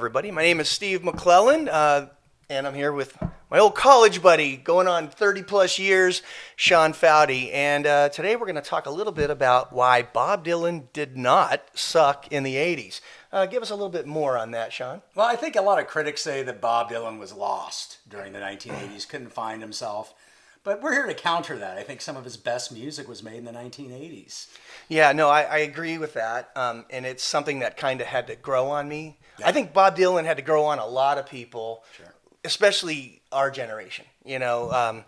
everybody. My name is Steve McClellan, and I'm here with my old college buddy, going on 30 plus years, Sean Foudy. And today we're going to talk a little bit about why Bob Dylan did not suck in the 80s. Give us a little bit more on that, Sean. Well, I think a lot of critics say that Bob Dylan was lost during the 1980s, couldn't find himself. But we're here to counter that. I think some of his best music was made in the 1980s. Yeah, no, I agree with that. And it's something that kind of had to grow on me. Yeah. I think Bob Dylan had to grow on a lot of people, sure, especially our generation. You know,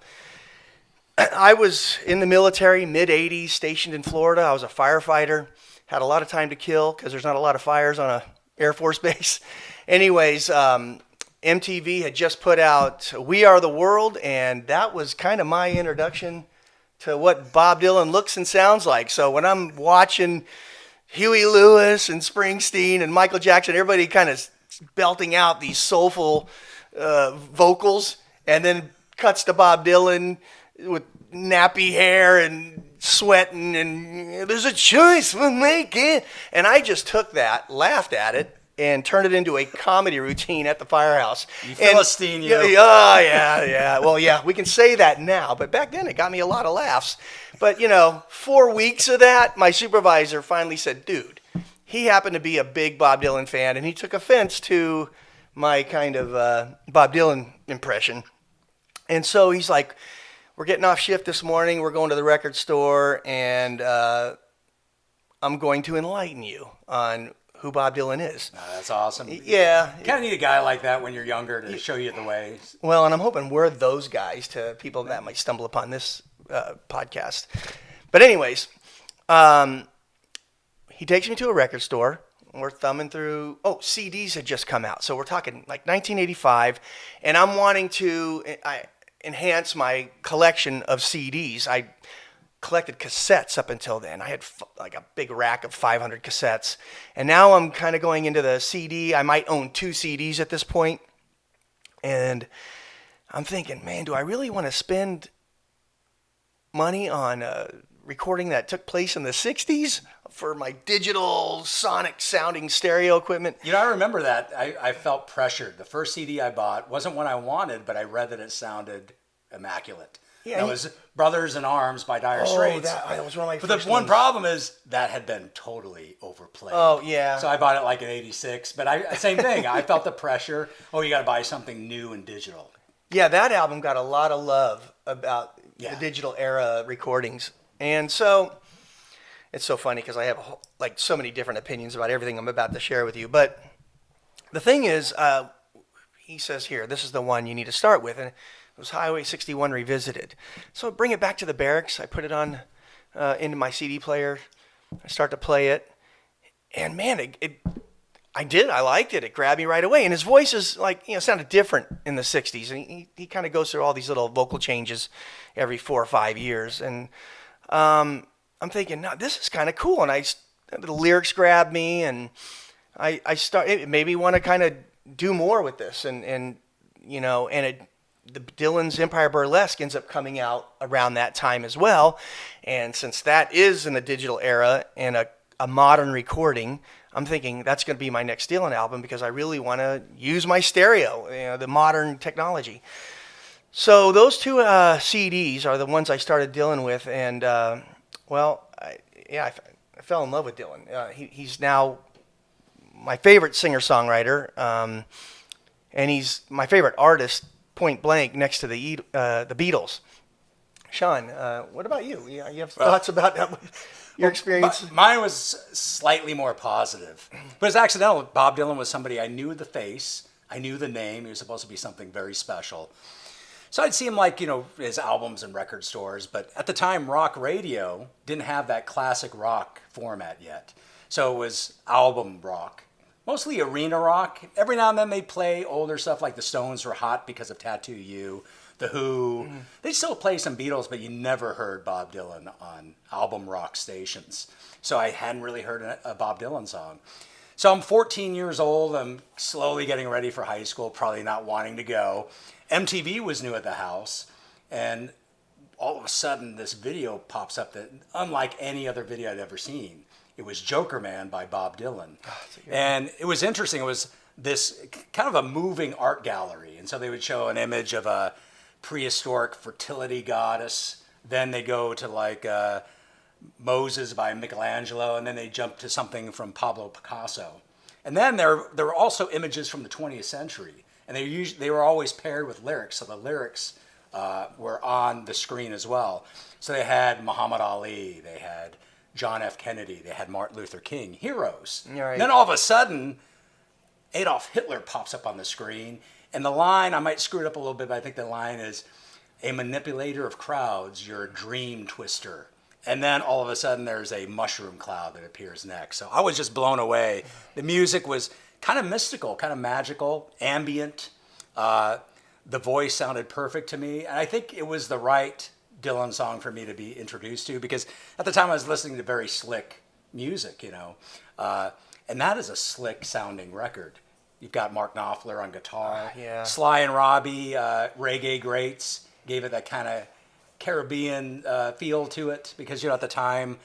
I was in the military, mid-'80s, stationed in Florida. I was a firefighter, had a lot of time to kill because there's not a lot of fires on a Air Force base. Anyways, MTV had just put out We Are the World, and that was kind of my introduction to what Bob Dylan looks and sounds like. So when I'm watching Huey Lewis and Springsteen and Michael Jackson, everybody kind of belting out these soulful vocals, and then cuts to Bob Dylan with nappy hair and sweating, and there's a choice we're making. And I just took that, laughed at it, and turned it into a comedy routine at the firehouse. You Philistine, you. Yeah. Well, yeah, we can say that now, but back then it got me a lot of laughs. But, 4 weeks of that, my supervisor finally said, dude, he happened to be a big Bob Dylan fan, and he took offense to my kind of Bob Dylan impression. And so he's like, we're getting off shift this morning, we're going to the record store, and I'm going to enlighten you on who Bob Dylan is. That's awesome. Yeah. You kind of need a guy like that when you're younger to show you the way. Well, and I'm hoping we're those guys to people that might stumble upon this podcast. But anyways, he takes me to a record store. We're thumbing through, CDs had just come out. So we're talking like 1985, and I'm wanting to enhance my collection of CDs. I collected cassettes up until then. I had like a big rack of 500 cassettes. And now I'm kind of going into the CD. I might own 2 CDs at this point. And I'm thinking, man, do I really want to spend money on a recording that took place in the 60s for my digital sonic sounding stereo equipment? I remember that. I felt pressured. The first CD I bought wasn't one I wanted, but I read that it sounded immaculate. Yeah, it was Brothers in Arms by Dire Straits. That was one of my But first the one ones. problem is that had been totally overplayed. Oh, yeah. So I bought it like in 86. But same thing. I felt the pressure. Oh, you got to buy something new and digital. Yeah, that album got a lot of love about the digital era recordings. And so it's so funny because I have so many different opinions about everything I'm about to share with you. But the thing is, he says here, this is the one you need to start with. And it was Highway 61 Revisited. So I bring it back to the barracks. I put it on into my CD player. I start to play it. And man, I liked it. It grabbed me right away. And his voice is sounded different in the 60s. And he kind of goes through all these little vocal changes every 4 or 5 years. And I'm thinking, no, this is kind of cool. And the lyrics grab me. And it made me want to kind of do more with this. The Dylan's Empire Burlesque ends up coming out around that time as well. And since that is in the digital era and a modern recording, I'm thinking that's going to be my next Dylan album because I really want to use my stereo, the modern technology. So those 2 CDs are the ones I started Dylan with. And, I fell in love with Dylan. He's now my favorite singer-songwriter, and he's my favorite artist, point blank, next to the Beatles. Sean, what about you? You have thoughts about your experience? Mine was slightly more positive, but it's accidental. Bob Dylan was somebody I knew the face, I knew the name. He was supposed to be something very special. So I'd see him his albums in record stores, but at the time, rock radio didn't have that classic rock format yet. So it was album rock. Mostly arena rock. Every now and then they'd play older stuff like the Stones were hot because of Tattoo You, The Who. They'd still play some Beatles, but you never heard Bob Dylan on album rock stations. So I hadn't really heard a Bob Dylan song. So I'm 14 years old. I'm slowly getting ready for high school, probably not wanting to go. MTV was new at the house. And all of a sudden this video pops up that unlike any other video I'd ever seen. It was Joker Man by Bob Dylan. And it was interesting. It was this kind of a moving art gallery. And so they would show an image of a prehistoric fertility goddess. Then they go to like Moses by Michelangelo, and then they jump to something from Pablo Picasso. And then there were also images from the 20th century, and they were always paired with lyrics. So the lyrics were on the screen as well. So they had Muhammad Ali, they had John F. Kennedy, they had Martin Luther King, heroes. Right. And then all of a sudden, Adolf Hitler pops up on the screen, and the line, I might screw it up a little bit, but I think the line is, "A manipulator of crowds, you're a dream twister." And then all of a sudden there's a mushroom cloud that appears next. So I was just blown away. The music was kind of mystical, kind of magical, ambient. The voice sounded perfect to me. And I think it was the right Dylan song for me to be introduced to, because at the time I was listening to very slick music, you know. And that is a slick sounding record. You've got Mark Knopfler on guitar. Yeah. Sly and Robbie, reggae greats, gave it that kind of Caribbean feel to it, because, you know, at the time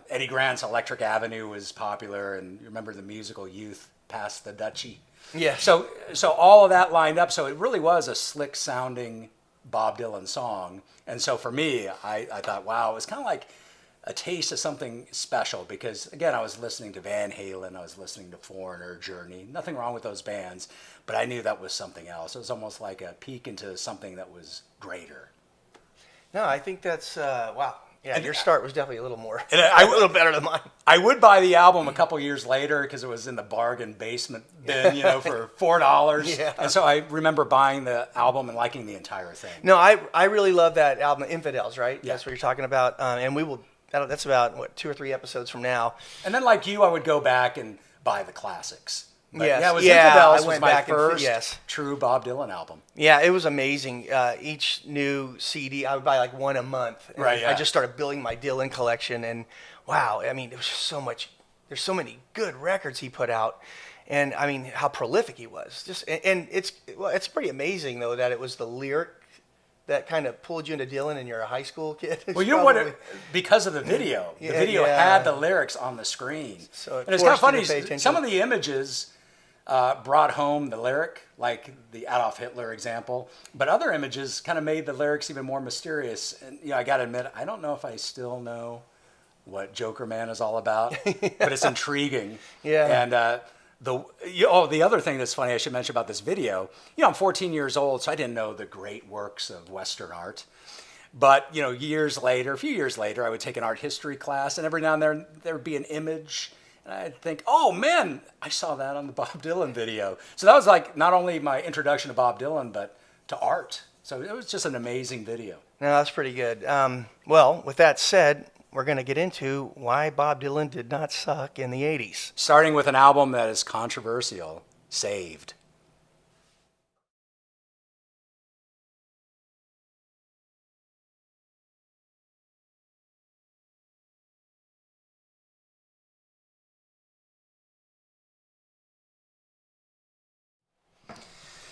Eddie Grant's Electric Avenue was popular, and you remember the musical Youth Past the Dutchie. Yeah. So all of that lined up. So it really was a slick sounding Bob Dylan song. And so for me, I thought, wow, it was kind of like a taste of something special, because again, I was listening to Van Halen, I was listening to Foreigner, Journey, nothing wrong with those bands, but I knew that was something else. It was almost like a peek into something that was greater. No, I think that's wow. Yeah, your start was definitely a little more, And a little better than mine. I would buy the album a couple years later because it was in the bargain basement bin, you know, for $4. Yeah. And so I remember buying the album and liking the entire thing. No, I really love that album, Infidels, right? Yeah. That's what you're talking about. And we will. That's about what 2 or 3 episodes from now. And then, like you, I would go back and buy the classics. But Yes. yeah, it was Yeah, Infidels I was went my back and first yes. true Bob Dylan album. Yeah, it was amazing. Each new CD, I would buy like one a month. And Right, yeah. I just started building my Dylan collection, and wow, I mean, there was just so much. There's so many good records he put out, and I mean, how prolific he was. And it's pretty amazing though that it was the lyric that kind of pulled you into Dylan, and you're a high school kid. Well, you know what? Because of the video. The video had the lyrics on the screen. So and it's kind of forced you funny. to pay attention. Some of the images brought home the lyric, like the Adolf Hitler example. But other images kind of made the lyrics even more mysterious. And, you know, I got to admit, I don't know if I still know what Joker Man is all about, but it's intriguing. Yeah. And the other thing that's funny I should mention about this video, you know, I'm 14 years old, so I didn't know the great works of Western art. But, you know, a few years later, I would take an art history class, and every now and then there would be an image, and I'd think, oh man, I saw that on the Bob Dylan video. So that was like not only my introduction to Bob Dylan, but to art. So it was just an amazing video. No, that's pretty good. Well, with that said, we're going to get into why Bob Dylan did not suck in the 80s. Starting with an album that is controversial, Saved.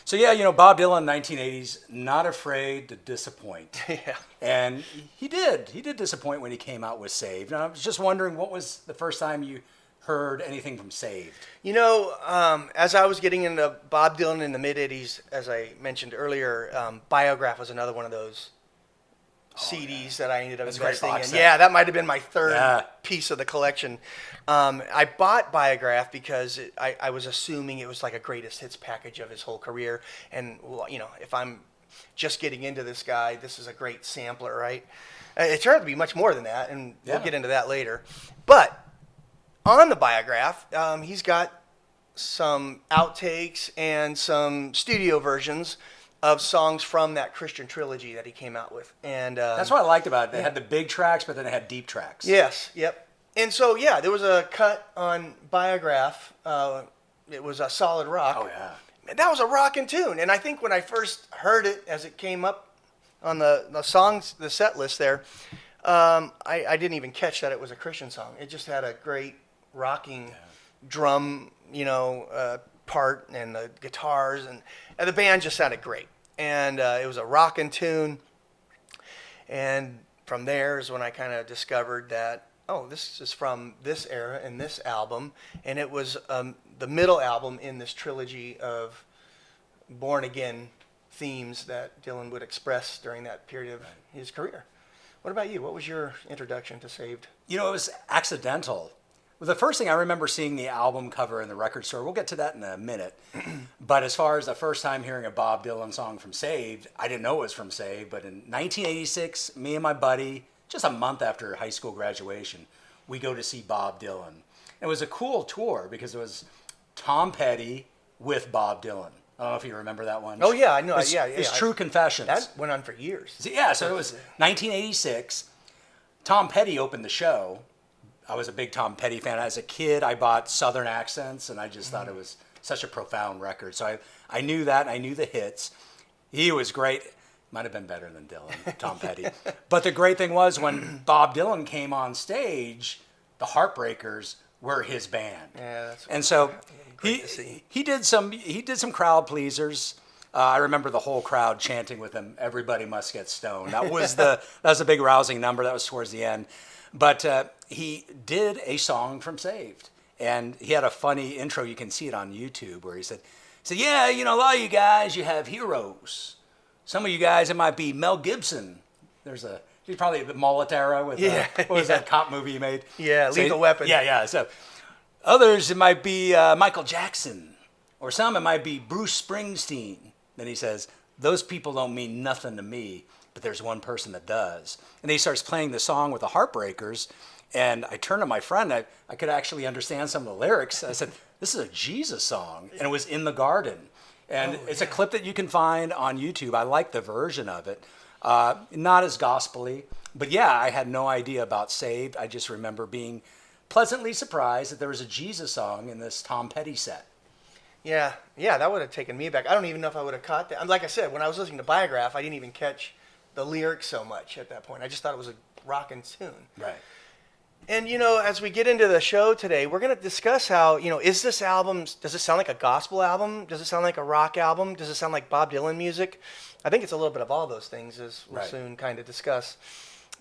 So yeah, you know, Bob Dylan, 1980s, not afraid to disappoint. Yeah. And he did. He did disappoint when he came out with Saved. And I was just wondering, what was the first time you heard anything from Saved? You know, as I was getting into Bob Dylan in the mid-'80s, as I mentioned earlier, Biograph was another one of those CDs that I ended up That's a great investing in. box set. Yeah, that might have been my third Yeah. piece of the collection. I bought Biograph because I was assuming it was like a greatest hits package of his whole career. And, well, you know, if I'm just getting into this guy, this is a great sampler, right? It turned out to be much more than that, and we'll Yeah. get into that later. But on the Biograph, he's got some outtakes and some studio versions of songs from that Christian trilogy that he came out with. And That's what I liked about it. They had the big tracks, but then they had deep tracks. yes, yep. And so, yeah, there was a cut on Biograph. It was a Solid Rock. Oh, yeah. That was a rockin' tune. And I think when I first heard it as it came up on the songs, the set list there, I didn't even catch that it was a Christian song. It just had a great rocking drum, you know, part, and the guitars, and the band just sounded great. And it was a rockin' tune. And from there is when I kind of discovered that oh, this is from this era and this album, and it was the middle album in this trilogy of born again themes that Dylan would express during that period of his career. What about you? What was your introduction to Saved? You know, it was accidental. Well, the first thing I remember seeing the album cover in the record store, we'll get to that in a minute. But as far as the first time hearing a Bob Dylan song from Saved, I didn't know it was from Saved, but in 1986, me and my buddy, just a month after high school graduation, we go to see Bob Dylan. It was a cool tour because it was Tom Petty with Bob Dylan. I don't know if you remember that one. Oh, yeah, I know. It's True Confessions. That went on for years. So it was 1986. Tom Petty opened the show. I was a big Tom Petty fan. As a kid, I bought Southern Accents, and I just thought it was such a profound record. So I knew that, and I knew the hits. He was great. Might have been better than Dylan, Tom Petty. But the great thing was when Bob Dylan came on stage, the Heartbreakers were his band. Yeah, that's and so great to see. he did some crowd pleasers. I remember the whole crowd chanting with him, "Everybody must get stoned." That was a big rousing number. That was towards the end. But he did a song from Saved. And he had a funny intro. You can see it on YouTube where he said, yeah, you know, a lot of you guys, you have heroes. Some of you guys, it might be Mel Gibson. He's probably the mullet era with, what was that cop movie he made? Yeah, Lethal Weapon. Yeah. So others, it might be Michael Jackson. Or some, it might be Bruce Springsteen. Then he says, those people don't mean nothing to me, but there's one person that does. And he starts playing the song with the Heartbreakers, and I turned to my friend, I could actually understand some of the lyrics. I said, this is a Jesus song, and it was In the Garden. And it's a clip that you can find on YouTube. I like the version of it. Not as gospel-y, but yeah, I had no idea about Saved. I just remember being pleasantly surprised that there was a Jesus song in this Tom Petty set. Yeah, that would have taken me back. I don't even know if I would have caught that. Like I said, when I was listening to Biograph, I didn't even catch the lyrics so much at that point. I just thought it was a rockin' tune. Right. And, you know, as we get into the show today, we're going to discuss how, you know, is this album, does it sound like a gospel album? Does it sound like a rock album? Does it sound like Bob Dylan music? I think it's a little bit of all those things, as we'll soon kind of discuss.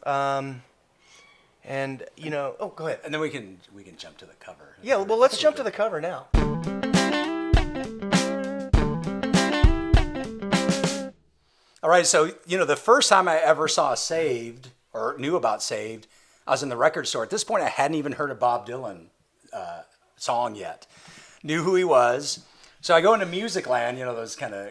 And, you know, oh, go ahead. And then we can jump to the cover. Yeah, well, let's jump to the cover now. All right, so, you know, the first time I ever saw Saved, or knew about Saved, I was in the record store. At this point, I hadn't even heard a Bob Dylan song yet. Knew who he was. So I go into Music Land, you know, those kind of...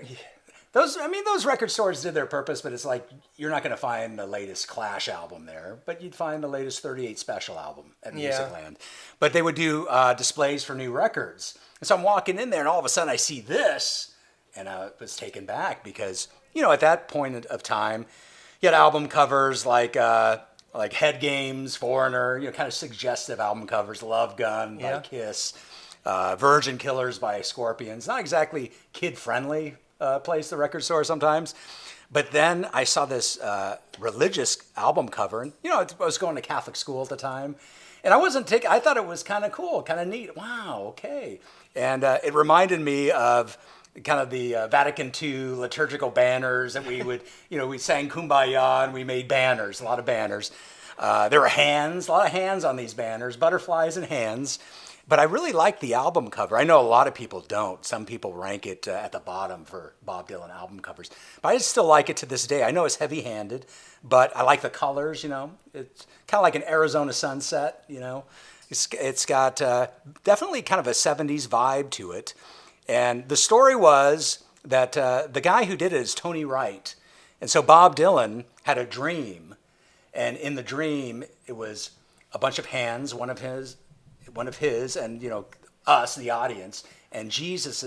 Those record stores did their purpose, but it's like, you're not going to find the latest Clash album there, but you'd find the latest 38 Special album at Music Land. But they would do displays for new records. And so I'm walking in there, and all of a sudden I see this, and I was taken back because, you know, at that point of time, you had album covers like Head Games, Foreigner, you know, kind of suggestive album covers, Love Gun by Kiss, Virgin Killers by Scorpions. Not exactly kid-friendly place, the record store sometimes. But then I saw this religious album cover, and, you know, I was going to Catholic school at the time, and I thought it was kind of cool, kind of neat. Wow, okay. And it reminded me of kind of the Vatican II liturgical banners that we would, you know, we sang Kumbaya and we made banners, a lot of banners. There were hands, a lot of hands on these banners, butterflies and hands. But I really like the album cover. I know a lot of people don't. Some people rank it at the bottom for Bob Dylan album covers. But I still like it to this day. I know it's heavy-handed, but I like the colors, you know. It's kind of like an Arizona sunset, you know. It's got definitely kind of a 70s vibe to it. And the story was that the guy who did it is Tony Wright. And so Bob Dylan had a dream. And in the dream, it was a bunch of hands, one of his, and, you know, us, the audience. And Jesus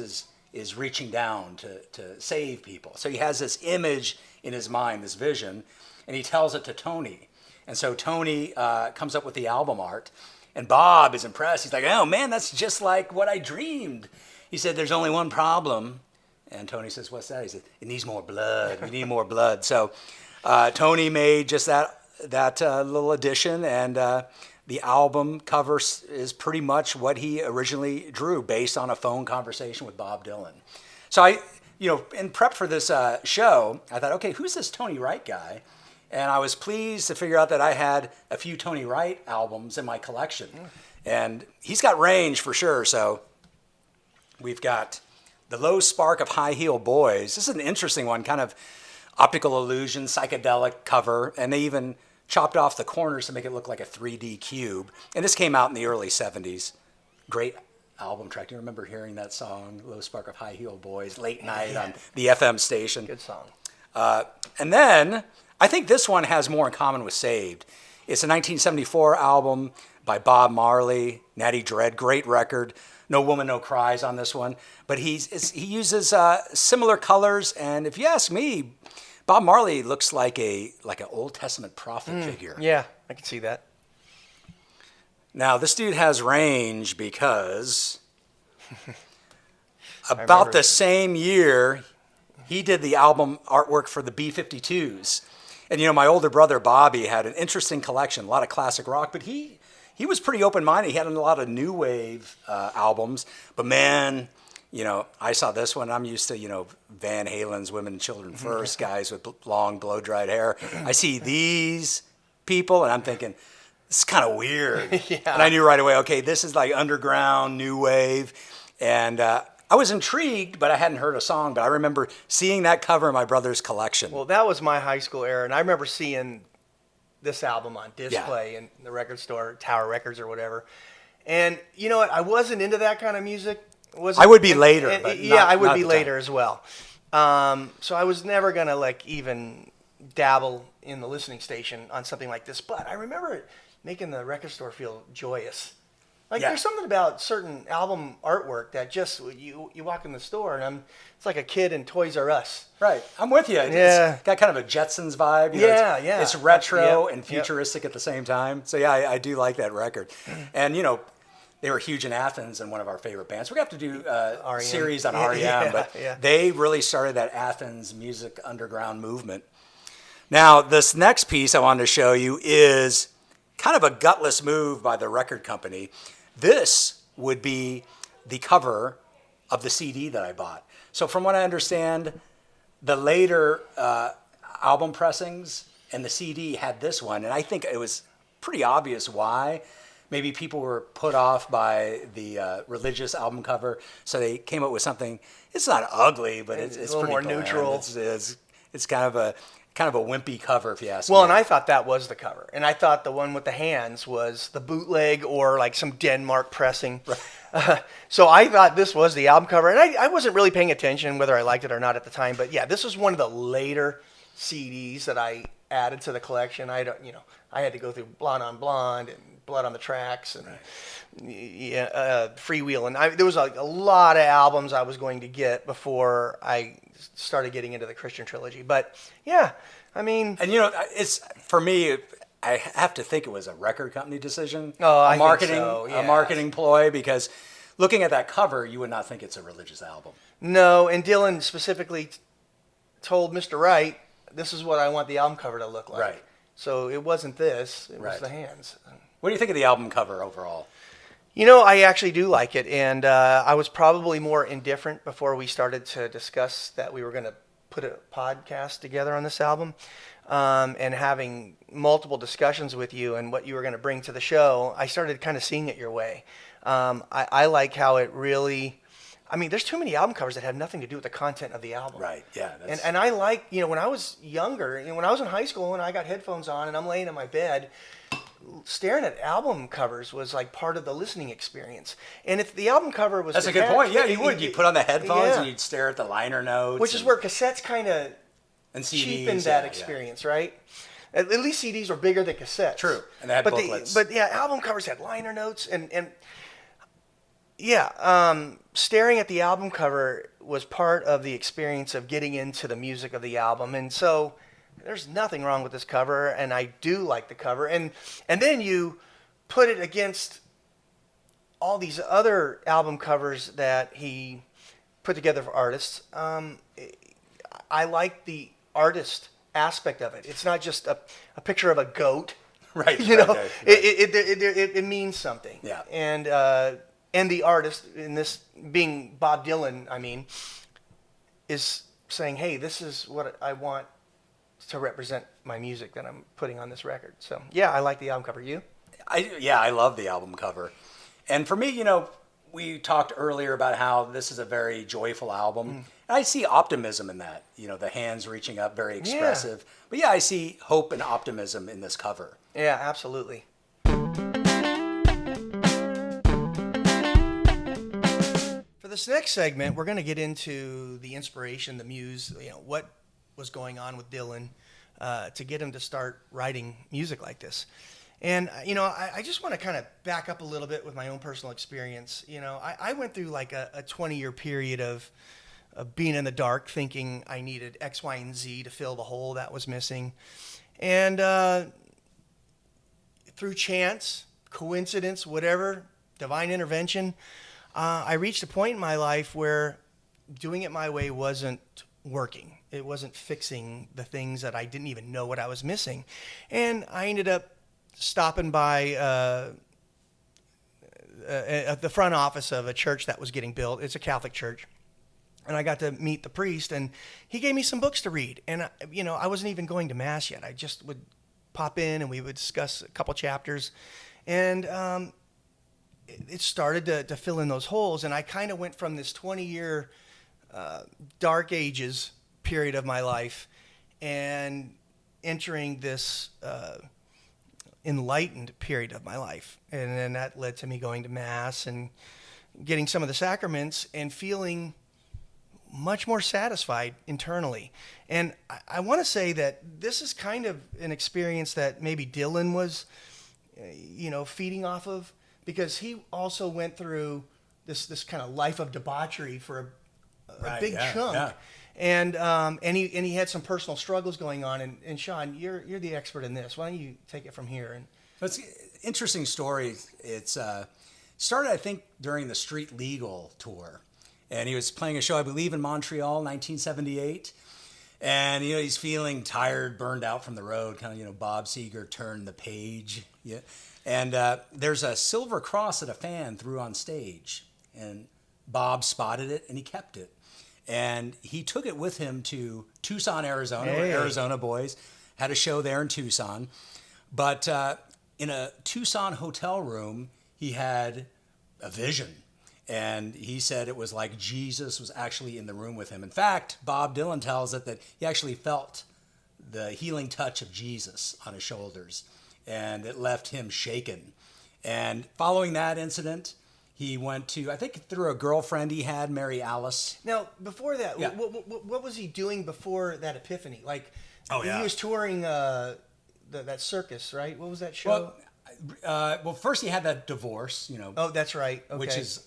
is reaching down to save people. So he has this image in his mind, this vision, and he tells it to Tony. And so Tony comes up with the album art. And Bob is impressed. He's like, oh, man, that's just like what I dreamed. He said, there's only one problem. And Tony says, what's that? He said, it needs more blood. We need more blood. So Tony made just that little addition, and the album cover is pretty much what he originally drew based on a phone conversation with Bob Dylan. So I, you know, in prep for this show, I thought, okay, who's this Tony Wright guy? And I was pleased to figure out that I had a few Tony Wright albums in my collection. And he's got range for sure. So we've got The Low Spark of High Heel Boys. This is an interesting one, kind of optical illusion, psychedelic cover. And they even chopped off the corners to make it look like a 3D cube. And this came out in the early 70s. Great album track. Do you remember hearing that song, Low Spark of High Heel Boys, late night on the FM station? Good song. And then I think this one has more in common with Saved. It's a 1974 album by Bob Marley, Natty Dread, great record. No Woman, No Cries on this one. But he uses similar colors, and if you ask me, Bob Marley looks like an Old Testament prophet figure. Yeah, I can see that. Now, this dude has range because about the same year, he did the album artwork for the B-52s. And, my older brother, Bobby, had an interesting collection, a lot of classic rock, but he was pretty open-minded. He had a lot of new wave albums. But, man, I saw this one. I'm used to, Van Halen's Women and Children First, guys with long, blow-dried hair. I see these people, and I'm thinking, this is kind of weird. Yeah. And I knew right away, okay, this is like underground, new wave. And I was intrigued, but I hadn't heard a song. But I remember seeing that cover in my brother's collection. Well, that was my high school era, and I remember seeing this album on display in the record store, Tower Records or whatever. And you know what? I wasn't into that kind of music. I would be later, but I would not be the later time. as well. So I was never gonna even dabble in the listening station on something like this. But I remember it making the record store feel joyous. Like there's something about certain album artwork that just you walk in the store and it's like a kid in Toys R Us. Right, I'm with you. Yeah. It's got kind of a Jetsons vibe. Yeah. It's retro Yep, and futuristic at the same time. So yeah, I do like that record. And they were huge in Athens and one of our favorite bands. We're going to have to do a series on REM, but they really started that Athens music underground movement. Now, this next piece I wanted to show you is kind of a gutless move by the record company. This would be the cover of the CD that I bought. So from what I understand, the later album pressings and the CD had this one, and I think it was pretty obvious why. Maybe people were put off by the religious album cover, so they came up with something. It's not ugly, but it's a little pretty more bland. neutral. It's kind of a wimpy cover, if you ask me. Well, and I thought that was the cover, and I thought the one with the hands was the bootleg or like some Denmark pressing. Right. So I thought this was the album cover, and I wasn't really paying attention whether I liked it or not at the time. But yeah, this was one of the later CDs that I added to the collection. I had to go through Blonde on Blonde and Blood on the Tracks and Freewheel, and there was a lot of albums I was going to get before I started getting into the Christian trilogy. But yeah, I mean, and it's for me. I have to think it was a record company decision, I think so, a marketing ploy, because looking at that cover, you would not think it's a religious album. No, and Dylan specifically told Mr. Wright, "This is what I want the album cover to look like." Right. So it wasn't this; it was the hands. What do you think of the album cover overall? I actually do like it, and I was probably more indifferent before we started to discuss that we were going to put a podcast together on this album, and having multiple discussions with you and what you were going to bring to the show. I started kind of seeing it your way. I like how it really. I mean, there's too many album covers that have nothing to do with the content of the album. Right. Yeah. And I like, when I was younger, when I was in high school and I got headphones on and I'm laying in my bed, staring at album covers was like part of the listening experience. And if the album cover was That's a good point. Yeah, you would. You'd put on the headphones and you'd stare at the liner notes. Which is where cassettes kind of cheapened that yeah, experience, right? At least CDs were bigger than cassettes. True. And they had booklets. But yeah, album covers had liner notes and staring at the album cover was part of the experience of getting into the music of the album. And so there's nothing wrong with this cover, and I do like the cover. And then you put it against all these other album covers that he put together for artists. I like the artist aspect of it. It's not just a picture of a goat. Right. Right. It means something. Yeah. And the artist, in this being Bob Dylan, is saying, hey, this is what I want to represent my music that I'm putting on this record. So yeah, I like the album cover. You? I love the album cover. And for me, we talked earlier about how this is a very joyful album. And I see optimism in that. The hands reaching up, very expressive. But yeah, I see hope and optimism in this cover. Yeah, absolutely. For this next segment, we're going to get into the inspiration, the muse, what was going on with Dylan to get him to start writing music like this. And, I just want to kind of back up a little bit with my own personal experience. I went through like a 20-year period of being in the dark, thinking I needed X, Y, and Z to fill the hole that was missing. And through chance, coincidence, whatever, divine intervention, I reached a point in my life where doing it my way wasn't working. It wasn't fixing the things that I didn't even know what I was missing. And I ended up stopping by at the front office of a church that was getting built. It's a Catholic church. And I got to meet the priest, and he gave me some books to read. And, I wasn't even going to Mass yet. I just would pop in, and we would discuss a couple chapters. And it started to fill in those holes. And I kind of went from this 20-year dark ages period of my life and entering this enlightened period of my life. And then that led to me going to Mass and getting some of the sacraments and feeling much more satisfied internally. And I want to say that this is kind of an experience that maybe Dylan was, feeding off of, because he also went through this kind of life of debauchery for a big chunk. Yeah. And he had some personal struggles going on. And Sean, you're the expert in this. Why don't you take it from here? And it's an interesting story. It's started, I think, during the Street Legal tour. And he was playing a show, I believe, in Montreal, 1978. And, he's feeling tired, burned out from the road, kind of, Bob Seger turned the page. Yeah. And there's a silver cross that a fan threw on stage. And Bob spotted it, and he kept it. And he took it with him to Tucson, Arizona. Hey. We're Arizona boys. Had a show there in Tucson. But in a Tucson hotel room, he had a vision. And he said it was like Jesus was actually in the room with him. In fact, Bob Dylan tells it that he actually felt the healing touch of Jesus on his shoulders. And it left him shaken. And following that incident, he went to, I think through a girlfriend he had, Mary Alice. Now, before that, yeah. What was he doing before that epiphany? Like, he was touring that circus, right? What was that show? Well, first he had that divorce, Oh, that's right. Okay. Which is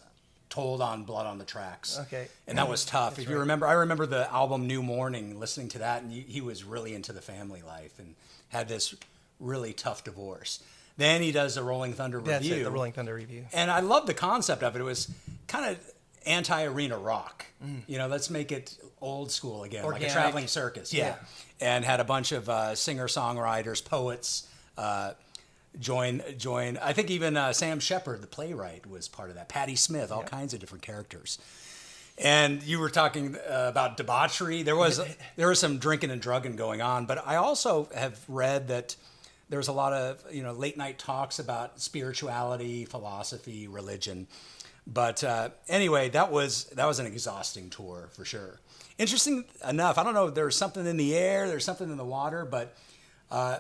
told on Blood on the Tracks. Okay. And that was tough. That's if you remember, I remember the album New Morning, listening to that, and he was really into the family life and had this really tough divorce. Then he does the Rolling Thunder Review. That's it, the Rolling Thunder Review. And I love the concept of it. It was kind of anti-arena rock. Let's make it old school again, organic. Like a traveling circus. Yeah. And had a bunch of singer-songwriters, poets, join. I think even Sam Shepard, the playwright, was part of that. Patti Smith, all kinds of different characters. And you were talking about debauchery. There was some drinking and drugging going on. But I also have read that there's a lot of late night talks about spirituality, philosophy, religion. But anyway, that was an exhausting tour for sure. Interesting enough, I don't know. There's something in the air. There's something in the water, but.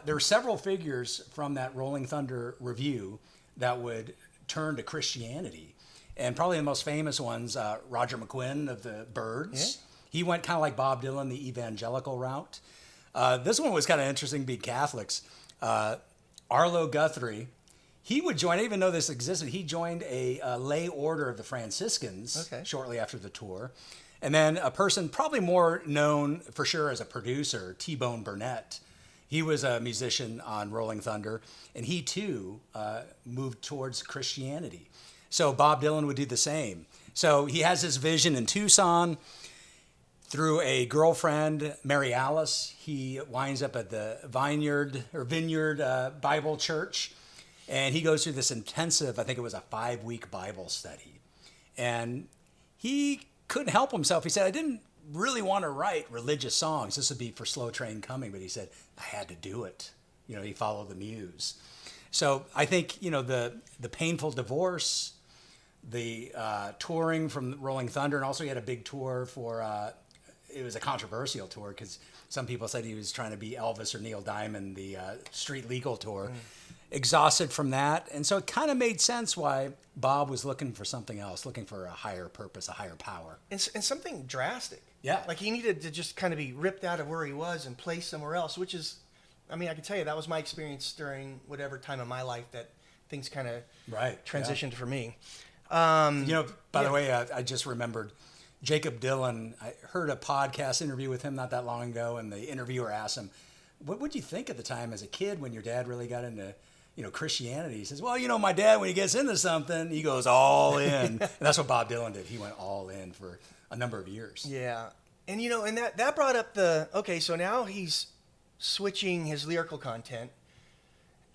There were several figures from that Rolling Thunder Review that would turn to Christianity. And probably the most famous ones, Roger McGuinn of the Byrds. Yeah. He went kind of like Bob Dylan, the evangelical route. This one was kind of interesting, being Catholics. Arlo Guthrie, he would join, I didn't even know this existed, he joined a lay order of the Franciscans shortly after the tour. And then a person probably more known for sure as a producer, T-Bone Burnett. He was a musician on Rolling Thunder, and he too moved towards Christianity. So Bob Dylan would do the same. So he has this vision in Tucson. Through a girlfriend, Mary Alice, he winds up at the Vineyard Bible Church, and he goes through this intensive, I think it was a 5-week Bible study. And he couldn't help himself. He said, I didn't really want to write religious songs. This would be for Slow Train Coming, but he said, I had to do it. He followed the muse. So I think, the painful divorce, the touring from Rolling Thunder, and also he had a big tour for, it was a controversial tour because some people said he was trying to be Elvis or Neil Diamond, the Street Legal tour. Exhausted from that. And so it kind of made sense why Bob was looking for something else, looking for a higher purpose, a higher power. And something drastic. Yeah. Like he needed to just kind of be ripped out of where he was and placed somewhere else, which is, I can tell you that was my experience during whatever time of my life that things kind of transitioned for me. By the way, I just remembered Jacob Dylan. I heard a podcast interview with him not that long ago, and the interviewer asked him, what would you think at the time as a kid when your dad really got into Christianity? He says, well, my dad, when he gets into something, he goes all in. And that's what Bob Dylan did. He went all in for a number of years. Yeah. And, and that brought up so now he's switching his lyrical content.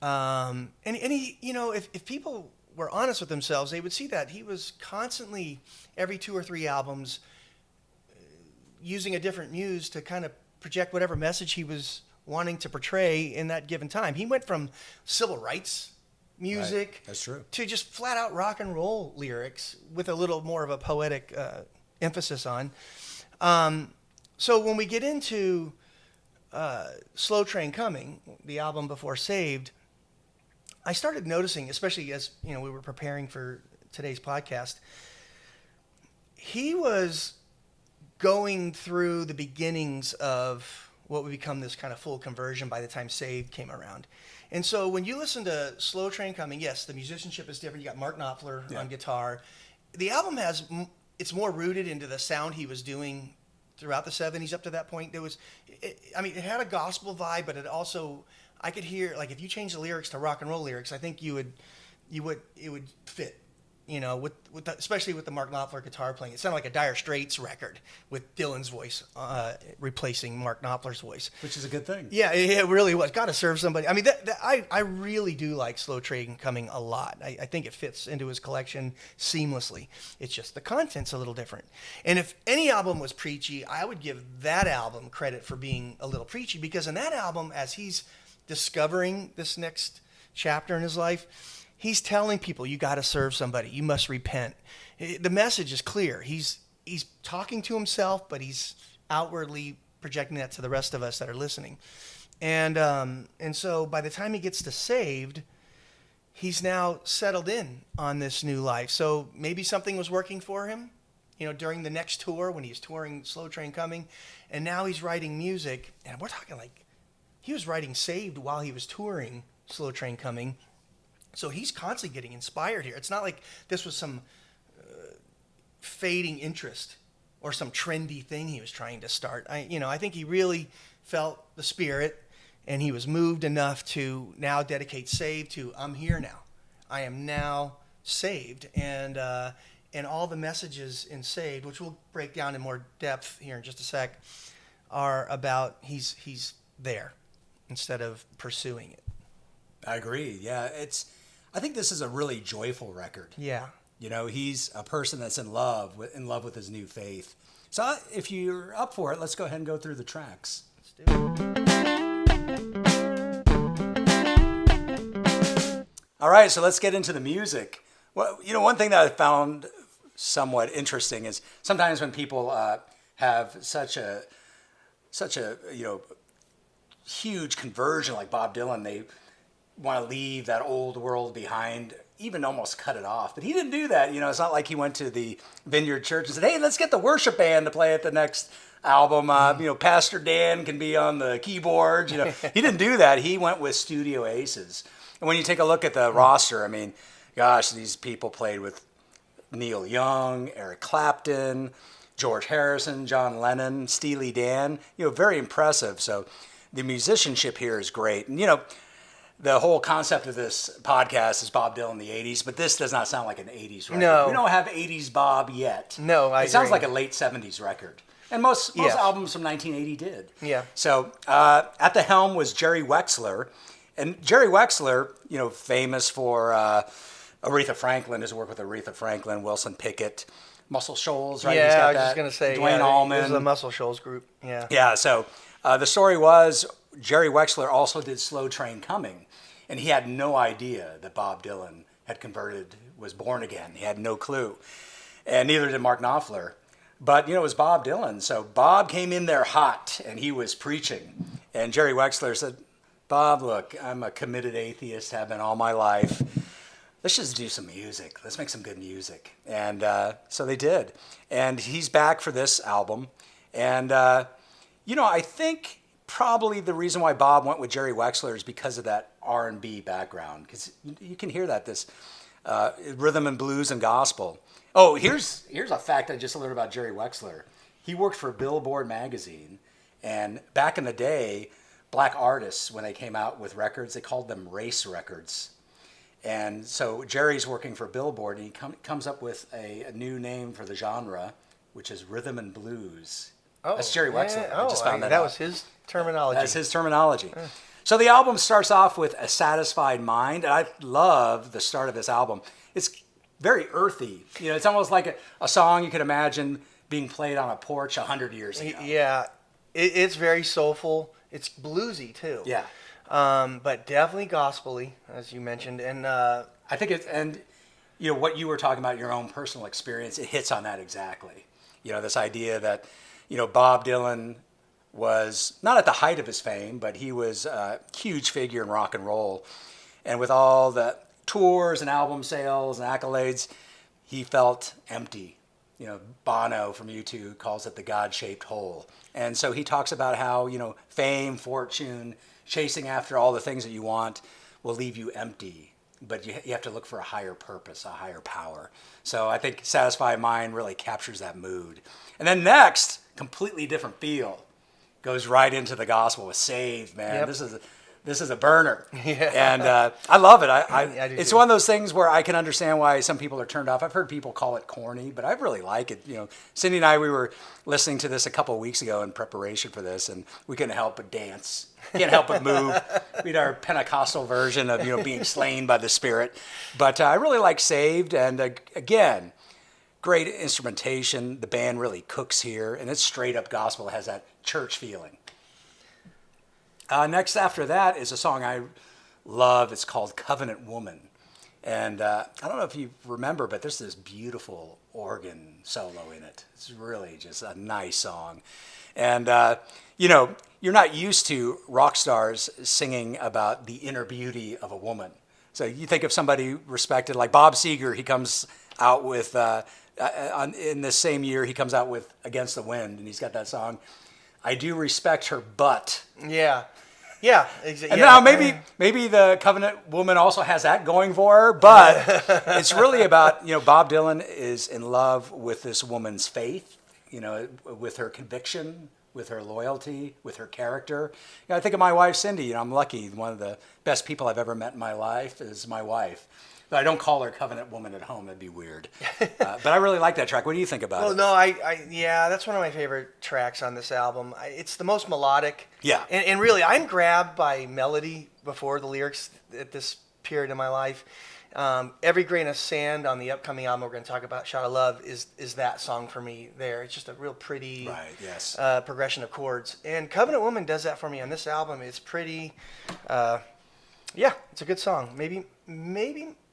And he, if people were honest with themselves, they would see that he was constantly, every 2 or 3 albums, using a different muse to kind of project whatever message he was wanting to portray in that given time. He went from civil rights music That's true. to just flat out rock and roll lyrics with a little more of a poetic emphasis on. So when we get into Slow Train Coming, the album before Saved, I started noticing, especially as we were preparing for today's podcast, he was going through the beginnings of what would become this kind of full conversion by the time Saved came around. And so when you listen to Slow Train Coming, yes, the musicianship is different. You got Mark Knopfler on guitar. The album it's more rooted into the sound he was doing throughout the 70s up to that point. It had a gospel vibe, but it also, I could hear, like, if you change the lyrics to rock and roll lyrics, I think it would fit. Especially with the Mark Knopfler guitar playing. It sounded like a Dire Straits record with Dylan's voice replacing Mark Knopfler's voice. Which is a good thing. Yeah, it really was. Got to serve somebody. I really do like Slow Train Coming a lot. I think it fits into his collection seamlessly. It's just the content's a little different. And if any album was preachy, I would give that album credit for being a little preachy, because in that album, as he's discovering this next chapter in his life, he's telling people, you got to serve somebody. You must repent. The message is clear. He's talking to himself, but he's outwardly projecting that to the rest of us that are listening. And so by the time he gets to Saved, he's now settled in on this new life. So maybe something was working for him, during the next tour when he's touring Slow Train Coming. And now he's writing music. And we're talking like he was writing Saved while he was touring Slow Train Coming. So he's constantly getting inspired here. It's not like this was some fading interest or some trendy thing he was trying to start. I think he really felt the spirit, and he was moved enough to now dedicate Saved to, I'm here now. I am now saved. And all the messages in Saved, which we'll break down in more depth here in just a sec, are about he's there instead of pursuing it. I agree. Yeah, I think this is a really joyful record. Yeah. He's a person that's in love with his new faith. So if you're up for it, let's go ahead and go through the tracks. Let's do it. All right, so let's get into the music. Well, one thing that I found somewhat interesting is sometimes when people have such a huge conversion like Bob Dylan, they want to leave that old world behind, even almost cut it off. But he didn't do that. It's not like he went to the Vineyard Church and said, hey, let's get the worship band to play at the next album. Pastor Dan can be on the keyboards. He didn't do that. He went with studio aces. And when you take a look at the roster, gosh, these people played with Neil Young, Eric Clapton, George Harrison, John Lennon, Steely Dan. Very impressive. So the musicianship here is great. And, the whole concept of this podcast is Bob Dylan in the 80s, but this does not sound like an 80s record. No. We don't have 80s Bob yet. No, I agree. It sounds like a late 70s record. And most albums from 1980 did. Yeah. So at the helm was Jerry Wexler. And Jerry Wexler, famous for Aretha Franklin, his work with Aretha Franklin, Wilson Pickett, Muscle Shoals, right? Yeah, He's got I was that. just gonna say Dwayne yeah, Allman. It was the Muscle Shoals group. Yeah. Yeah, so the story was Jerry Wexler also did Slow Train Coming, and he had no idea that Bob Dylan had converted, was born again. He had no clue, and neither did Mark Knopfler. But, it was Bob Dylan, so Bob came in there hot, and he was preaching. And Jerry Wexler said, Bob, look, I'm a committed atheist, have been all my life. Let's just do some music. Let's make some good music. And so they did. And he's back for this album. And, I think probably the reason why Bob went with Jerry Wexler is because of that R&B background. Because you can hear that, this rhythm and blues and gospel. Oh, here's a fact I just learned about Jerry Wexler. He worked for Billboard magazine. And back in the day, black artists, when they came out with records, they called them race records. And so Jerry's working for Billboard, and he comes up with a new name for the genre, which is rhythm and blues. Oh, that's Jerry Wexler. Yeah. I just found that out. That was his terminology. That's his terminology. So the album starts off with A Satisfied Mind, and I love the start of this album. It's very earthy. It's almost like a song you could imagine being played on a porch 100 years ago. Yeah, it's very soulful. It's bluesy, too. Yeah. But definitely gospel-y, as you mentioned. And I think what you were talking about, your own personal experience, it hits on that exactly. This idea that, Bob Dylan was not at the height of his fame, but he was a huge figure in rock and roll. And with all the tours and album sales and accolades, he felt empty. Bono from U2 calls it the God-shaped hole. And so he talks about how, fame, fortune, chasing after all the things that you want will leave you empty. But you have to look for a higher purpose, a higher power. So I think Satisfied Mind really captures that mood. And then next, completely different feel. Goes right into the gospel with Saved, man. Yep. This is a burner. Yeah. And I love it. I do it's too. one of those things where I can understand why some people are turned off. I've heard people call it corny, but I really like it. Cindy and I, we were listening to this a couple of weeks ago in preparation for this, and we couldn't help but dance. Can't help but move. We had our Pentecostal version of being slain by the Spirit. But I really like Saved, and again, great instrumentation. The band really cooks here, and it's straight up gospel. It has that church feeling. Next after that is a song I love. It's called Covenant Woman. And I don't know if you remember, but there's this beautiful organ solo in it. It's really just a nice song. And, you're not used to rock stars singing about the inner beauty of a woman. So you think of somebody respected like Bob Seger, he comes out with, in this same year, he comes out with Against the Wind, and he's got that song, I do respect her butt. Yeah. Yeah. And now maybe the Covenant Woman also has that going for her, but it's really about, Bob Dylan is in love with this woman's faith, with her conviction, with her loyalty, with her character. I think of my wife, Cindy. I'm lucky. One of the best people I've ever met in my life is my wife. But I don't call her Covenant Woman at home. That'd be weird. But I really like that track. What do you think about it? Well, no, yeah, that's one of my favorite tracks on this album. It's the most melodic. Yeah. And really, I'm grabbed by melody before the lyrics at this period of my life. Every Grain of Sand on the upcoming album we're going to talk about, Shot of Love, is that song for me there. It's just a real pretty progression of chords. And Covenant Woman does that for me on this album. It's pretty, it's a good song. Maybe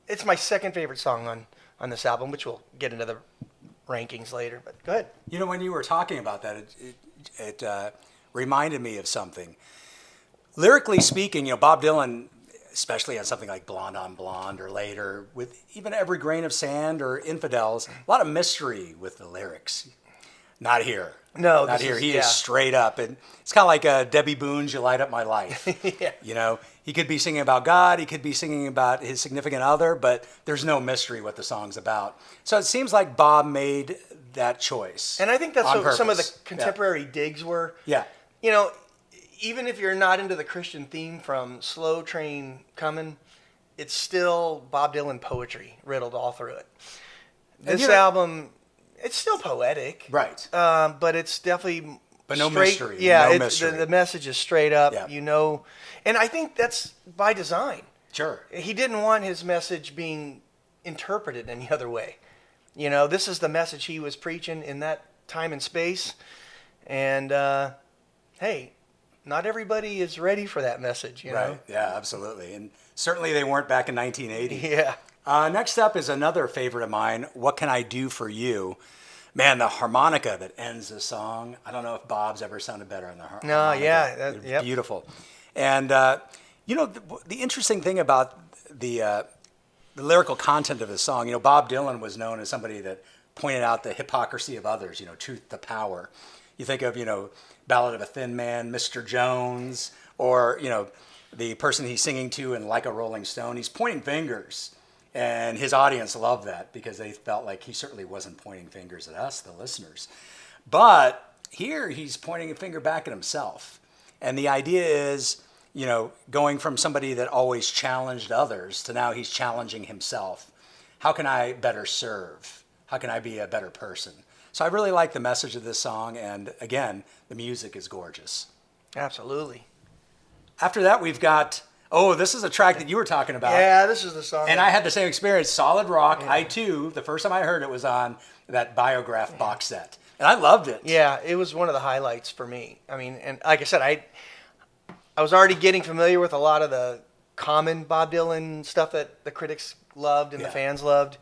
it's my second favorite song on this album, which we'll get into the rankings later. But go ahead. When you were talking about that, it reminded me of something. Lyrically speaking, Bob Dylan, especially on something like Blonde on Blonde or later, with even Every Grain of Sand or Infidels, a lot of mystery with the lyrics. Not here. No, not here. He is straight up, and it's kind of like Debbie Boone's "You Light Up My Life." Yeah. He could be singing about God, he could be singing about his significant other, but there's no mystery what the song's about. So it seems like Bob made that choice. And I think that's what some of the purpose. contemporary digs were. Yeah. Even if you're not into the Christian theme from Slow Train Coming, it's still Bob Dylan poetry riddled all through it. This album, it's still poetic. Right. But it's definitely But no straight, mystery. Yeah, No mystery. The message is straight up, Yeah. And I think that's by design. Sure. He didn't want his message being interpreted any other way. You know, this is the message he was preaching in that time and space. And hey, not everybody is ready for that message, you know? Right. Yeah, absolutely. And certainly they weren't back in 1980. Yeah. Next up is another favorite of mine, What Can I Do For You? Man, the harmonica that ends the song. I don't know if Bob's ever sounded better on the harmonica. No, yeah. They're Yep. beautiful. And, you know, the interesting thing about the lyrical content of the song, you know, Bob Dylan was known as somebody that pointed out the hypocrisy of others, you know, truth to power. You think of, you know, Ballad of a Thin Man, Mr. Jones, or, you know, the person he's singing to in Like a Rolling Stone. He's pointing fingers. And his audience loved that because they felt like he certainly wasn't pointing fingers at us, the listeners. But here he's pointing a finger back at himself. And the idea is, you know, going from somebody that always challenged others to now he's challenging himself. How can I better serve? How can I be a better person? So I really like the message of this song. And again, the music is gorgeous. Absolutely. After that, we've got, oh, this is a track that you were talking about. Yeah, this is the song. And I had the same experience. Solid Rock, yeah. I too, the first time I heard it was on that Biograph box set. And I loved it. Yeah, it was one of the highlights for me. I mean, and like I said, I was already getting familiar with a lot of the common Bob Dylan stuff that the critics loved and the fans loved.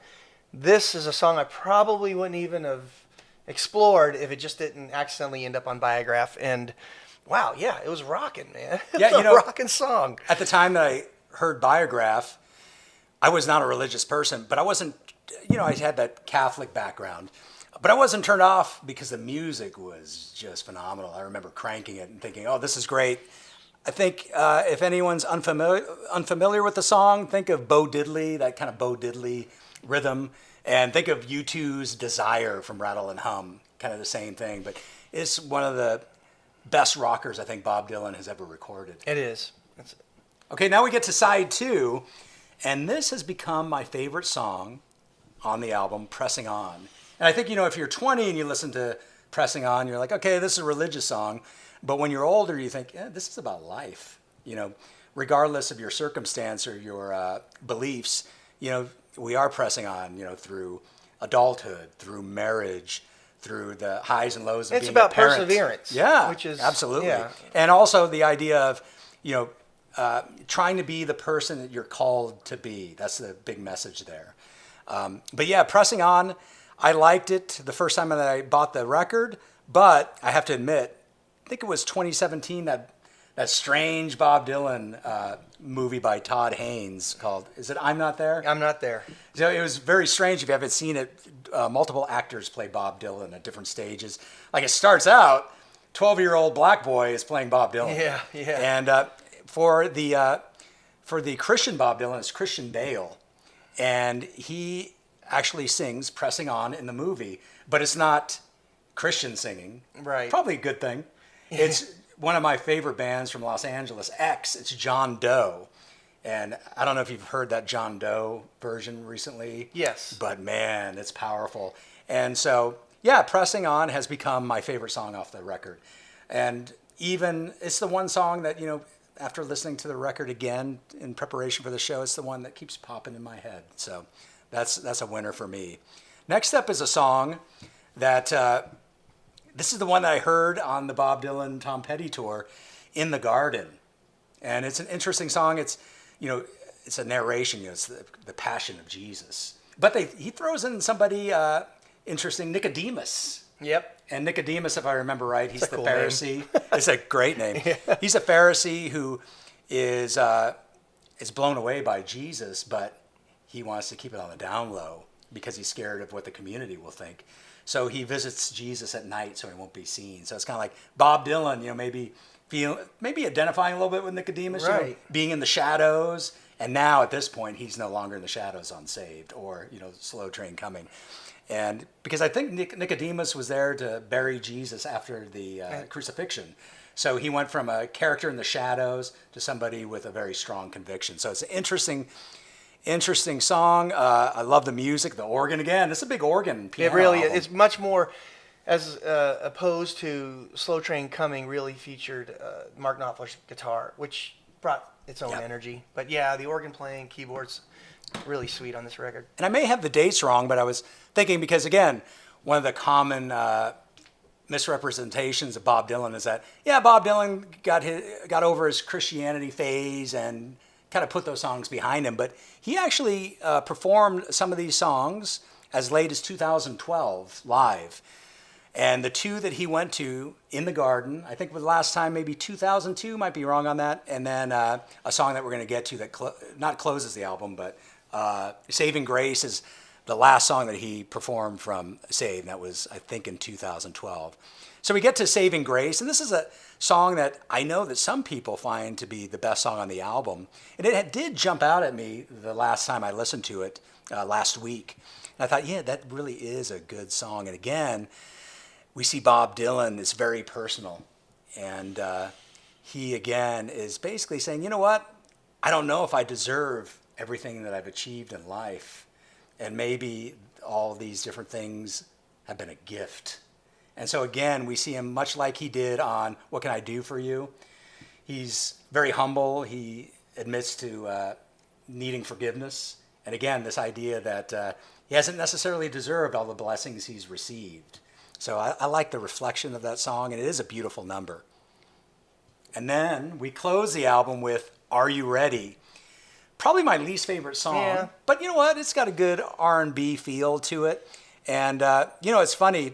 This is a song I probably wouldn't even have explored if it just didn't accidentally end up on Biograph. And wow, yeah, it was rocking, man. Yeah, you know, rocking song. At the time that I heard Biograph, I was not a religious person, but I wasn't, you know, I had that Catholic background. But I wasn't turned off because the music was just phenomenal. I remember cranking it and thinking, oh, this is great. I think if anyone's unfamiliar with the song, think of Bo Diddley, that kind of Bo Diddley rhythm, and think of U2's Desire from Rattle and Hum, kind of the same thing. But it's one of the best rockers I think Bob Dylan has ever recorded. It is. Okay, now we get to side 2, and this has become my favorite song on the album, Pressing On. And I think, you know, if you're 20 and you listen to Pressing On, you're like, okay, this is a religious song. But when you're older, you think, yeah, this is about life. You know, regardless of your circumstance or your beliefs, you know, we are pressing on, you know, through adulthood, through marriage, through the highs and lows of being a parent. It's about perseverance. Yeah, which is absolutely. Yeah. And also the idea of, you know, trying to be the person that you're called to be. That's the big message there. But yeah, Pressing On, I liked it the first time that I bought the record, but I have to admit, I think it was 2017, that strange Bob Dylan movie by Todd Haynes called, is it I'm Not There? I'm Not There. So it was very strange if you haven't seen it. Multiple actors play Bob Dylan at different stages. Like it starts out, 12-year-old black boy is playing Bob Dylan. Yeah, yeah. And for the Christian Bob Dylan, it's Christian Bale. And he actually sings Pressing On in the movie, but it's not Christian singing. Right. Probably a good thing. It's one of my favorite bands from Los Angeles, X. It's John Doe. And I don't know if you've heard that John Doe version recently. Yes. But man, it's powerful. And so, yeah, Pressing On has become my favorite song off the record. And even, it's the one song that, you know, after listening to the record again in preparation for the show, it's the one that keeps popping in my head. So that's a winner for me. Next up is a song that, this is the one that I heard on the Bob Dylan Tom Petty tour, In the Garden. And it's an interesting song. It's, you know, it's a narration, you know, it's the passion of Jesus. But he throws in somebody interesting, Nicodemus. Yep. And Nicodemus, if I remember right, he's the cool Pharisee. It's a great name. Yeah. He's a Pharisee who is blown away by Jesus, but he wants to keep it on the down low because he's scared of what the community will think. So he visits Jesus at night so he won't be seen. So it's kind of like Bob Dylan, you know, maybe identifying a little bit with Nicodemus, right. You know, being in the shadows. And now at this point, he's no longer in the shadows unsaved, or, you know, Slow Train Coming. And because I think Nicodemus was there to bury Jesus after the crucifixion. So he went from a character in the shadows to somebody with a very strong conviction. So it's an interesting song. I love the music, the organ again. It's a big organ piano. It really album. is. It's much more, as opposed to Slow Train Coming really featured Mark Knopfler's guitar, which brought its own Yep. energy. But yeah, the organ playing, keyboards, really sweet on this record. And I may have the dates wrong, but I was thinking because, again, one of the common misrepresentations of Bob Dylan is that, yeah, Bob Dylan got over his Christianity phase and kind of put those songs behind him. But he actually performed some of these songs as late as 2012 live. And the two that he went to in the garden, I think the last time maybe 2002, might be wrong on that. And then a song that we're going to get to that not closes the album, but Saving Grace is the last song that he performed from Saved. And that was, I think, in 2012. So we get to Saving Grace, and this is a song that I know that some people find to be the best song on the album. And it did jump out at me the last time I listened to it last week. And I thought, yeah, that really is a good song. And again, we see Bob Dylan is very personal. And he, again, is basically saying, you know what? I don't know if I deserve everything that I've achieved in life. And maybe all these different things have been a gift. And so, again, we see him much like he did on What Can I Do For You? He's very humble. He admits to needing forgiveness. And again, this idea that he hasn't necessarily deserved all the blessings he's received. So I like the reflection of that song, and it is a beautiful number. And then we close the album with Are You Ready? Probably my least favorite song. Yeah. But you know what? It's got a good R&B feel to it. And, it's funny.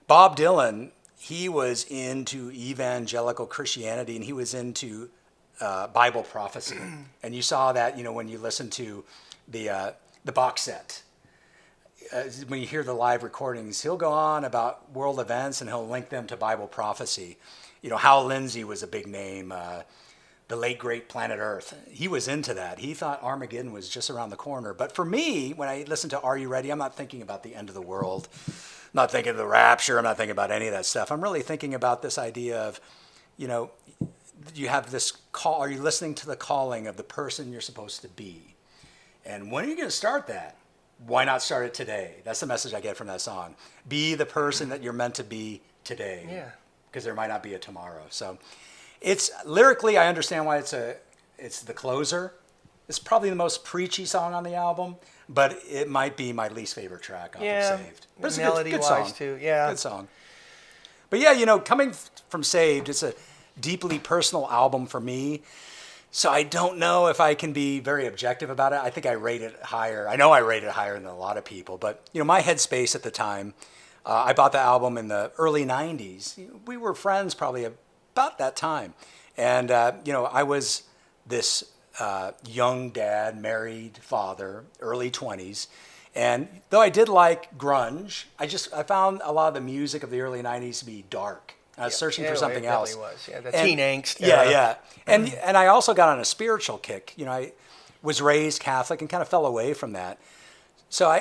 Bob Dylan, he was into evangelical Christianity, and he was into Bible prophecy. And you saw that, when you listen to the box set. When you hear the live recordings, he'll go on about world events, and he'll link them to Bible prophecy. Hal Lindsey was a big name. The late, great Planet Earth. He was into that. He thought Armageddon was just around the corner. But for me, when I listen to Are You Ready, I'm not thinking about the end of the world. I'm not thinking of the rapture. I'm not thinking about any of that stuff. I'm really thinking about this idea of, you have this call. Are you listening to the calling of the person you're supposed to be? And when are you going to start that? Why not start it today? That's the message I get from that song. Be the person that you're meant to be today. Yeah. Because there might not be a tomorrow. So it's lyrically, I understand why it's the closer. It's probably the most preachy song on the album, but it might be my least favorite track off of Saved. But it's a good song too. Yeah. Good song. But yeah, coming from Saved, it's a deeply personal album for me. So I don't know if I can be very objective about it. I think I rate it higher. I know I rate it higher than a lot of people. But, my headspace at the time, I bought the album in the early 90s. We were friends probably about that time. And, I was this young dad, married father, early 20s. And though I did like grunge, I found a lot of the music of the early 90s to be dark. I was searching for something else. It was. Yeah, the teen angst. Yeah. And I also got on a spiritual kick. I was raised Catholic and kind of fell away from that. So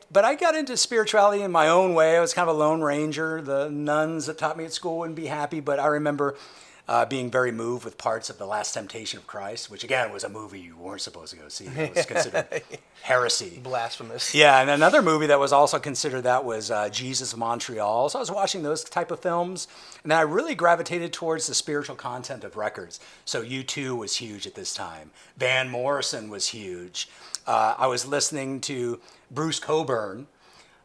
but I got into spirituality in my own way. I was kind of a lone ranger. The nuns that taught me at school wouldn't be happy, but I remember being very moved with parts of The Last Temptation of Christ, which again was a movie you weren't supposed to go see. It was considered heresy. Blasphemous. Yeah, and another movie that was also considered that was Jesus of Montreal. So I was watching those type of films, and then I really gravitated towards the spiritual content of records. So U2 was huge at this time. Van Morrison was huge. I was listening to Bruce Cockburn,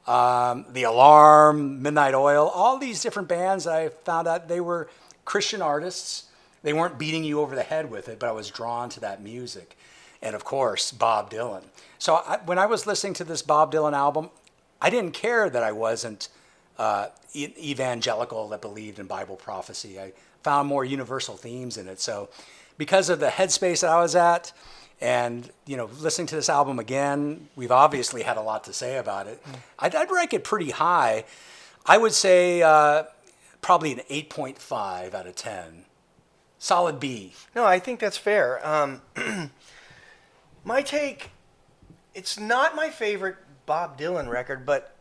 The Alarm, Midnight Oil, all these different bands that I found out they were Christian artists. They weren't beating you over the head with it, but I was drawn to that music. And of course, Bob Dylan. So when I was listening to this Bob Dylan album, I didn't care that I wasn't evangelical that believed in Bible prophecy. I found more universal themes in it. So because of the headspace that I was at, and listening to this album again, we've obviously had a lot to say about it. I'd rank it pretty high. I would say probably an 8.5 out of 10. Solid B. No, I think that's fair. My take, it's not my favorite Bob Dylan record, but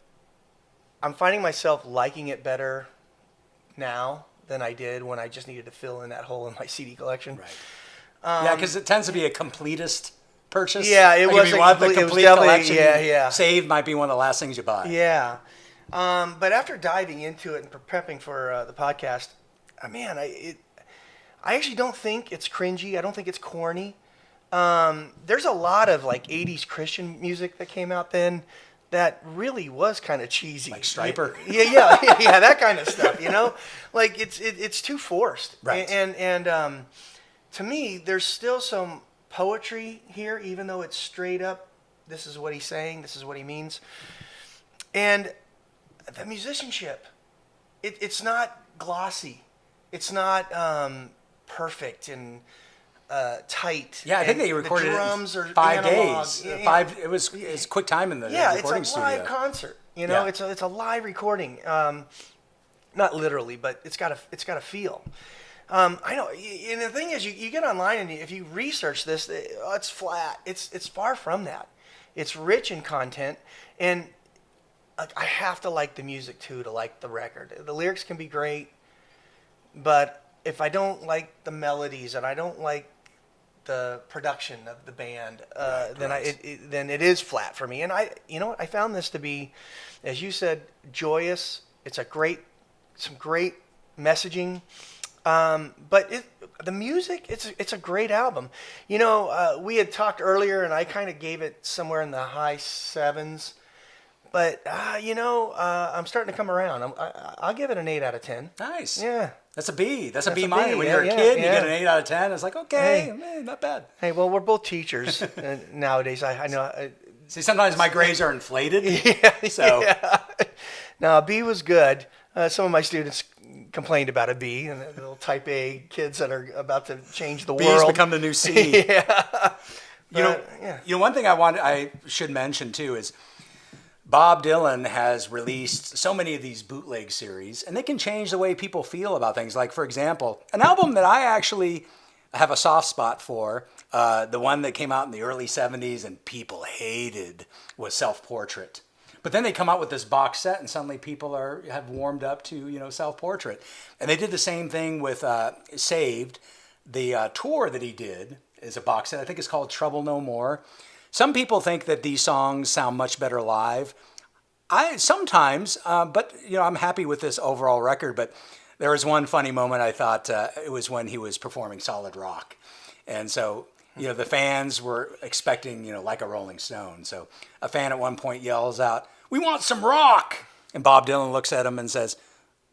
I'm finding myself liking it better now than I did when I just needed to fill in that hole in my CD collection. Right. Yeah, because it tends to be a completist purchase. Yeah, it was if you want the complete collection. Yeah. Saved might be one of the last things you buy. Yeah. But after diving into it and prepping for the podcast, man, I actually don't think it's cringy. I don't think it's corny. There's a lot of like 80s Christian music that came out then that really was kind of cheesy. Like Striper? Yeah, that kind of stuff, you know? Like it's too forced. Right. And to me, there's still some poetry here, even though it's straight up, this is what he's saying, this is what he means. And the musicianship, it's not glossy. It's not perfect and tight. Yeah, I think they recorded the it drums in are 5 analog. days. Yeah. It's quick time in the recording it's a studio. live concert. You know, Yeah. it's a live recording. Not literally, but it's got a feel. I know, and the thing is, you get online and if you research this, it's flat. It's far from that. It's rich in content, and I have to like the music too to like the record. The lyrics can be great, but if I don't like the melodies and I don't like the production of the band, then it is flat for me. And you know what? I found this to be, as you said, joyous. It's some great messaging. But the music, it's a great album. You know, we had talked earlier, and I kind of gave it somewhere in the high 7s. But I'm starting to come around. I'll give it an 8 out of 10. Nice. Yeah. That's a B. That's a That's B a minus. B, When yeah, you're a yeah, kid and you yeah. get an 8 out of 10, it's like, okay, not bad. Hey, well, we're both teachers nowadays. I know. See, sometimes my grades are inflated. Yeah. So Yeah. No, a B was good. Some of my students complained about a B, and the little type A kids that are about to change the B's world. become the new C. Yeah. You know, one thing I should mention too is Bob Dylan has released so many of these bootleg series, and they can change the way people feel about things. Like, for example, an album that I actually have a soft spot for, the one that came out in the early 70s and people hated, was Self-Portrait. But then they come out with this box set, and suddenly people have warmed up to Self-Portrait. And they did the same thing with Saved. The tour that he did is a box set. I think it's called Trouble No More. Some people think that these songs sound much better live. I sometimes, but I'm happy with this overall record. But there was one funny moment. I thought it was when he was performing Solid Rock, and so the fans were expecting like a Rolling Stone. So a fan at one point yells out, "We want some rock!" And Bob Dylan looks at him and says,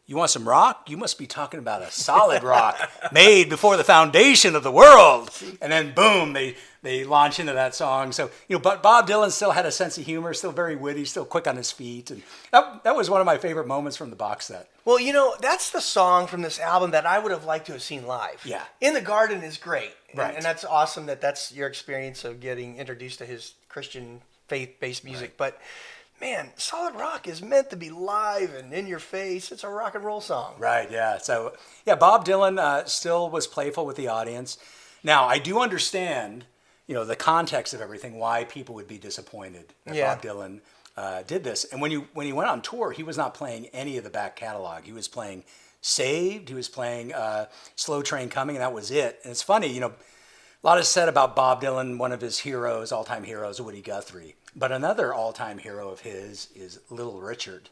"You want some rock? You must be talking about a solid rock made before the foundation of the world." And then boom, they launch into that song. So, but Bob Dylan still had a sense of humor, still very witty, still quick on his feet. And that was one of my favorite moments from the box set. Well, that's the song from this album that I would have liked to have seen live. Yeah. In the Garden is great. Right. And that's awesome that's your experience of getting introduced to his Christian faith-based music. Right. But man, Solid Rock is meant to be live and in your face. It's a rock and roll song. Right, yeah. So, yeah, Bob Dylan still was playful with the audience. Now, I do understand, the context of everything, why people would be disappointed that Bob Dylan did this. And when he went on tour, he was not playing any of the back catalog. He was playing Saved, he was playing Slow Train Coming, and that was it. And it's funny, a lot is said about Bob Dylan, one of his heroes, all-time heroes, Woody Guthrie. But another all-time hero of his is Little Richard.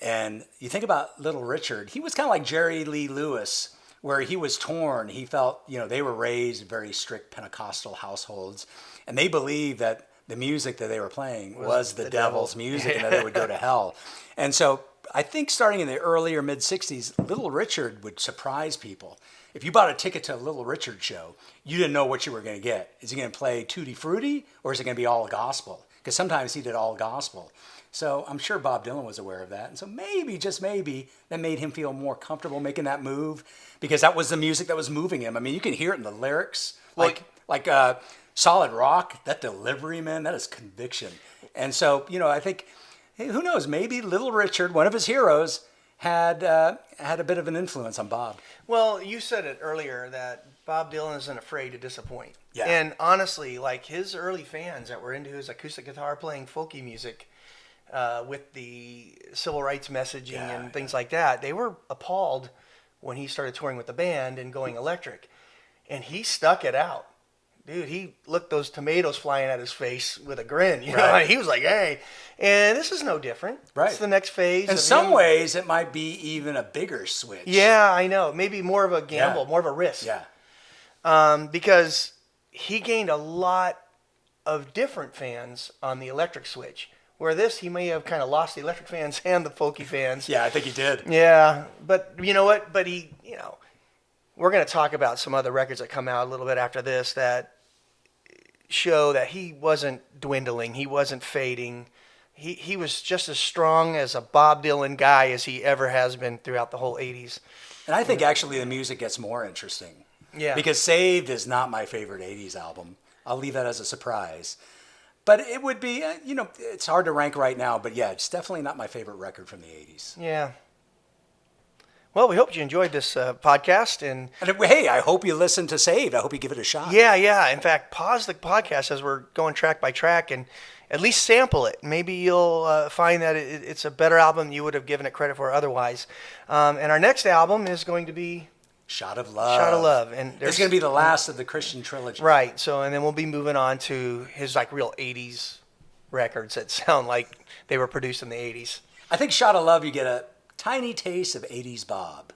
And you think about Little Richard, he was kind of like Jerry Lee Lewis, where he was torn. He felt, they were raised in very strict Pentecostal households, and they believed that the music that they were playing was the devil's music and that they would go to hell. And so I think starting in the early or mid-'60s, Little Richard would surprise people. If you bought a ticket to a Little Richard show, you didn't know what you were going to get. Is he going to play Tutti Frutti, or is it going to be all gospel? Because sometimes he did all gospel. So I'm sure Bob Dylan was aware of that. And so maybe, just maybe, that made him feel more comfortable making that move, because that was the music that was moving him. I mean, you can hear it in the lyrics. Like Solid Rock, that delivery, man, that is conviction. And so, I think, hey, who knows, maybe Little Richard, one of his heroes, had a bit of an influence on Bob. Well, you said it earlier that Bob Dylan isn't afraid to disappoint. Yeah. And honestly, like his early fans that were into his acoustic guitar playing folky music with the civil rights messaging and things like that, they were appalled when he started touring with the band and going electric. And he stuck it out. dude, he looked those tomatoes flying at his face with a grin. You know, Right. he was like, "Hey," and this is no different. Right. It's the next phase. In of some him. ways, it might be even a bigger switch. Yeah, I know. Maybe more of a gamble, Yeah. more of a risk. Yeah. Because he gained a lot of different fans on the electric switch. Where this, he may have kind of lost the electric fans and the folky fans. Yeah, I think he did. Yeah, but you know what? But he, we're going to talk about some other records that come out a little bit after this that show that he wasn't dwindling. He wasn't fading. He was just as strong as a Bob Dylan guy as he ever has been throughout the whole 80s. And I think actually the music gets more interesting. Yeah. Because Saved is not my favorite 80s album. I'll leave that as a surprise. But it would be, it's hard to rank right now, but yeah, it's definitely not my favorite record from the 80s. Yeah. Well, we hope you enjoyed this podcast. And hey, I hope you listen to Saved. I hope you give it a shot. yeah. In fact, pause the podcast as we're going track by track and at least sample it. Maybe you'll find that it's a better album than you would have given it credit for otherwise. And our next album is going to be Shot of Love. Shot of Love. And it's going to be the last of the Christian trilogy. Right. So, and then we'll be moving on to his like real 80s records that sound like they were produced in the 80s. I think Shot of Love, you get a tiny taste of 80s Bob.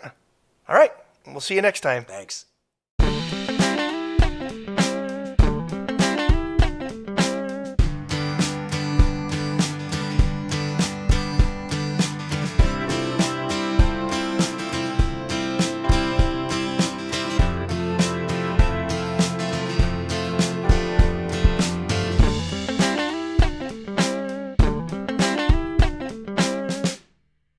All right. We'll see you next time. Thanks.